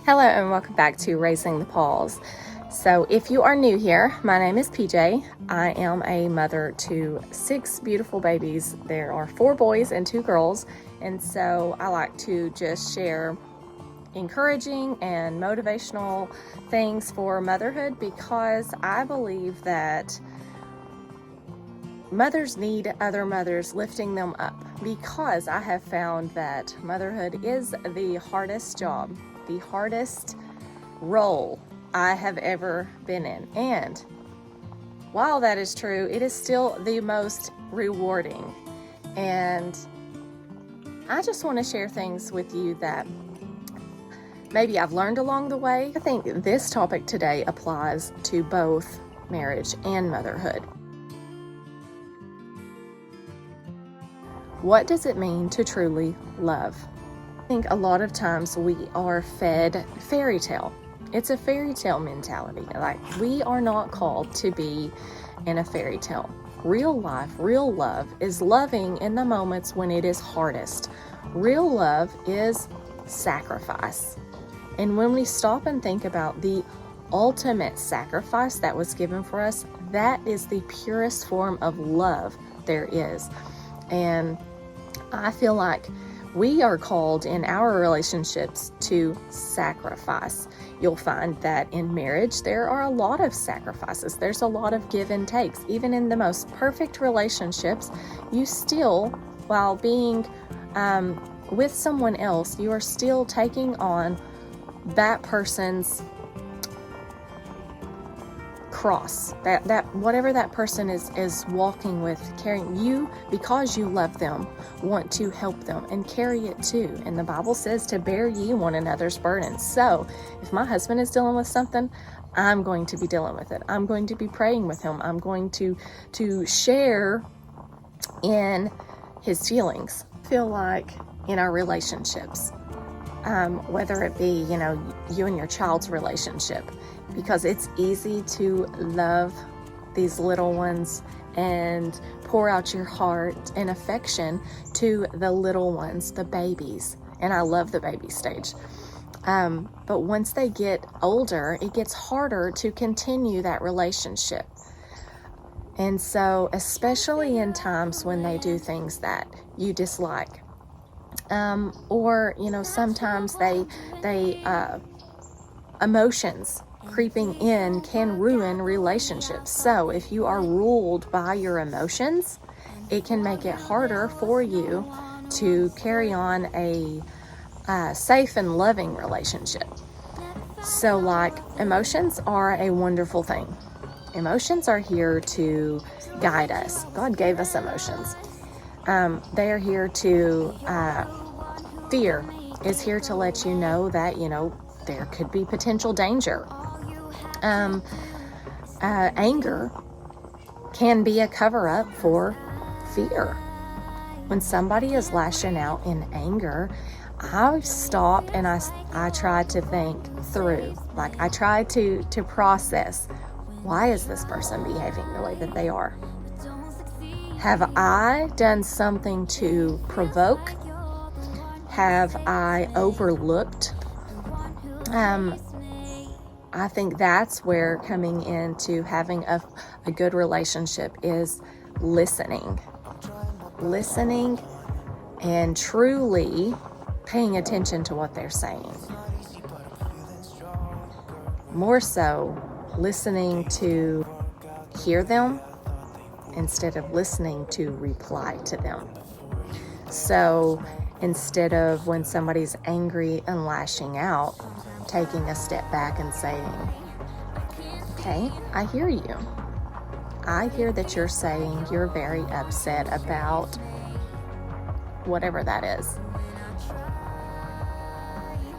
Hello and welcome back to Raising the Paws. So if you are new here, my name is PJ. I am a mother to 6 beautiful babies. There are 4 boys and 2 girls, and so I like to just share encouraging and motivational things for motherhood because I believe that mothers need other mothers lifting them up, because I have found that motherhood is the hardest job, the hardest role I have ever been in. And while that is true, it is still the most rewarding. And I just want to share things with you that maybe I've learned along the way. I think this topic today applies to both marriage and motherhood. What does it mean to truly love? I think a lot of times we are fed fairy tale. It's a fairy tale mentality. Like, we are not called to be in a fairy tale. Real life, real love is loving in the moments when it is hardest. Real love is sacrifice. And when we stop and think about the ultimate sacrifice that was given for us, that is the purest form of love there is. And I feel like we are called in our relationships to sacrifice. You'll find that in marriage, there are a lot of sacrifices. There's a lot of give and takes. Even in the most perfect relationships, you still, while being with someone else, you are still taking on that person's cross, that whatever that person is walking with, carrying. You, because you love them, want to help them and carry it too. And the Bible says to bear ye one another's burdens. So if my husband is dealing with something, I'm going to be dealing with it. I'm going to be praying with him. I'm going to share in his feelings. I feel like in our relationships, whether it be, you and your child's relationship, because it's easy to love these little ones and pour out your heart and affection to the little ones, the babies. And I love the baby stage. But once they get older, it gets harder to continue that relationship. And so, especially in times when they do things that you dislike, or sometimes they emotions creeping in can ruin relationships. So if you are ruled by your emotions, it can make it harder for you to carry on a safe and loving relationship. So, like, emotions are a wonderful thing. Emotions are here to guide us. God gave us emotions. They are here to, fear is here to let you know that, there could be potential danger. Anger can be a cover-up for fear. When somebody is lashing out in anger, I stop and I try to think through. Like, I try to process, why is this person behaving the way that they are? Have I done something to provoke? Have I overlooked? I think that's where coming into having a good relationship is listening and truly paying attention to what they're saying. More so, listening to hear them instead of listening to reply to them. So instead of when somebody's angry and lashing out, taking a step back and saying, okay, I hear you. I hear that you're saying you're very upset about whatever that is.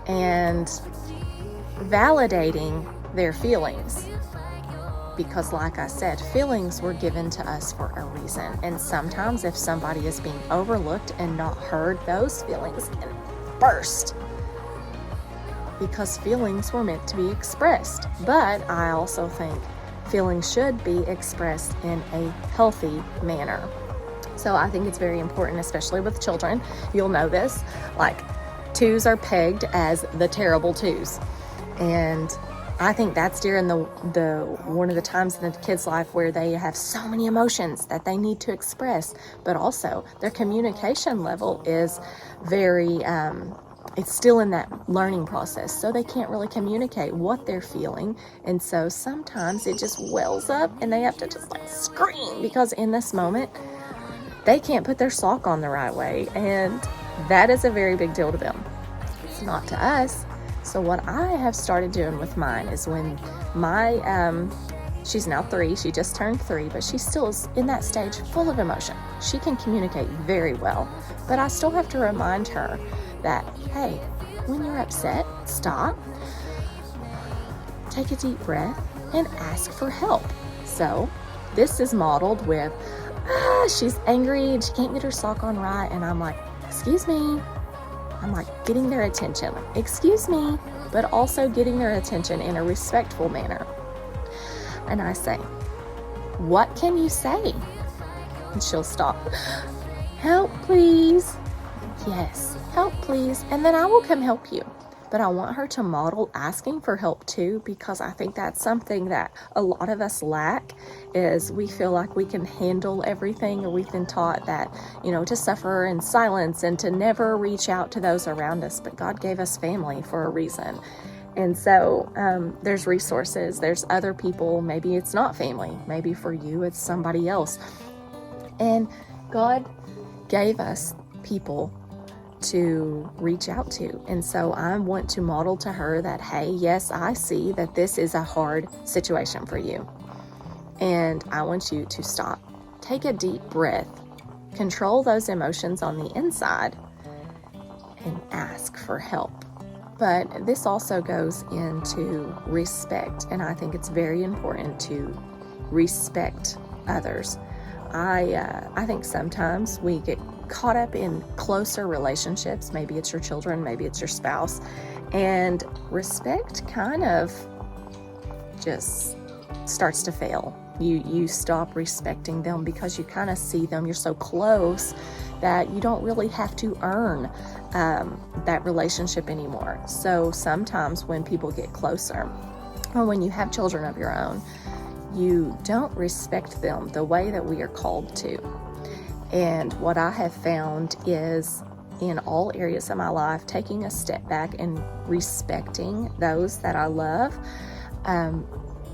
And validating their feelings. Because, like I said, feelings were given to us for a reason. And sometimes if somebody is being overlooked and not heard, those feelings can burst. Because feelings were meant to be expressed. But I also think feelings should be expressed in a healthy manner. So I think it's very important, especially with children. You'll know this. Like, twos are pegged as the terrible twos. And I think that's during the one of the times in the kid's life where they have so many emotions that they need to express, but also their communication level is very, it's still in that learning process, so they can't really communicate what they're feeling. And so sometimes it just wells up and they have to just like scream, because in this moment they can't put their sock on the right way, and that is a very big deal to them. It's not to us. So what I have started doing with mine is when my, she's now 3, she just turned 3, but she still is in that stage full of emotion. She can communicate very well, but I still have to remind her that, hey, when you're upset, stop, take a deep breath, and ask for help. So this is modeled with, she's angry and she can't get her sock on right, and I'm like, excuse me. I'm like getting their attention, like, excuse me, but also getting their attention in a respectful manner. And I say, what can you say? And she'll stop. Help, please. Yes, help, please. And then I will come help you. But I want her to model asking for help too, because I think that's something that a lot of us lack, is we feel like we can handle everything, or we've been taught that, to suffer in silence and to never reach out to those around us. But God gave us family for a reason. And so there's resources, there's other people. Maybe it's not family. Maybe for you, it's somebody else. And God gave us people to reach out to. And so I want to model to her that, hey, yes, I see that this is a hard situation for you. And I want you to stop, take a deep breath, control those emotions on the inside, and ask for help. But this also goes into respect. And I think it's very important to respect others. I think sometimes we get caught up in closer relationships. Maybe it's your children, maybe it's your spouse, and respect kind of just starts to fail. You stop respecting them because you kind of see them, you're so close that you don't really have to earn that relationship anymore. So sometimes when people get closer, or when you have children of your own, you don't respect them the way that we are called to. And what I have found is, in all areas of my life, taking a step back and respecting those that I love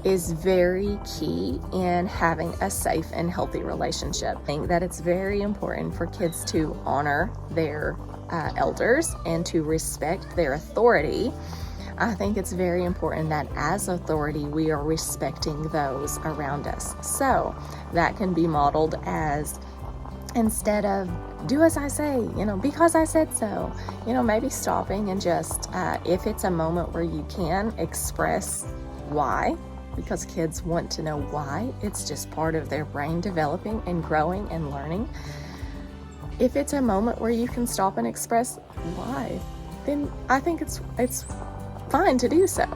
is very key in having a safe and healthy relationship. I think that it's very important for kids to honor their elders and to respect their authority. I think it's very important that as authority, we are respecting those around us. So that can be modeled as, instead of do as I say, because I said so, maybe stopping and just, if it's a moment where you can express why, because kids want to know why. It's just part of their brain developing and growing and learning. If it's a moment where you can stop and express why, then I think it's fine to do so.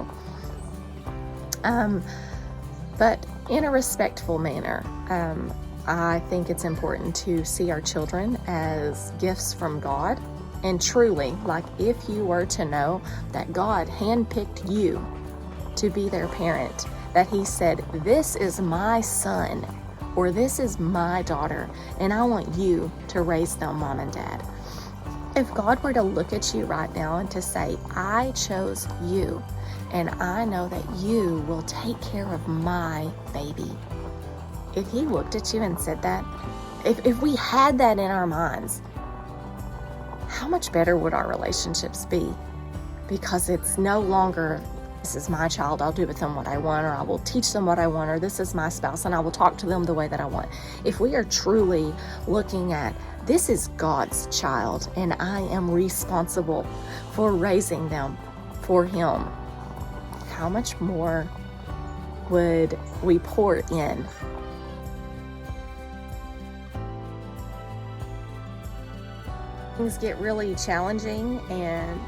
But in a respectful manner. I think it's important to see our children as gifts from God. And truly, like, if you were to know that God handpicked you to be their parent, that He said, this is my son, or this is my daughter, and I want you to raise them, mom and dad. If God were to look at you right now and to say, I chose you, and I know that you will take care of my baby. If He looked at you and said that, if we had that in our minds, how much better would our relationships be? Because it's no longer, this is my child, I'll do with them what I want, or I will teach them what I want, or this is my spouse and I will talk to them the way that I want. If we are truly looking at, this is God's child and I am responsible for raising them for Him, how much more would we pour in? Things get really challenging, and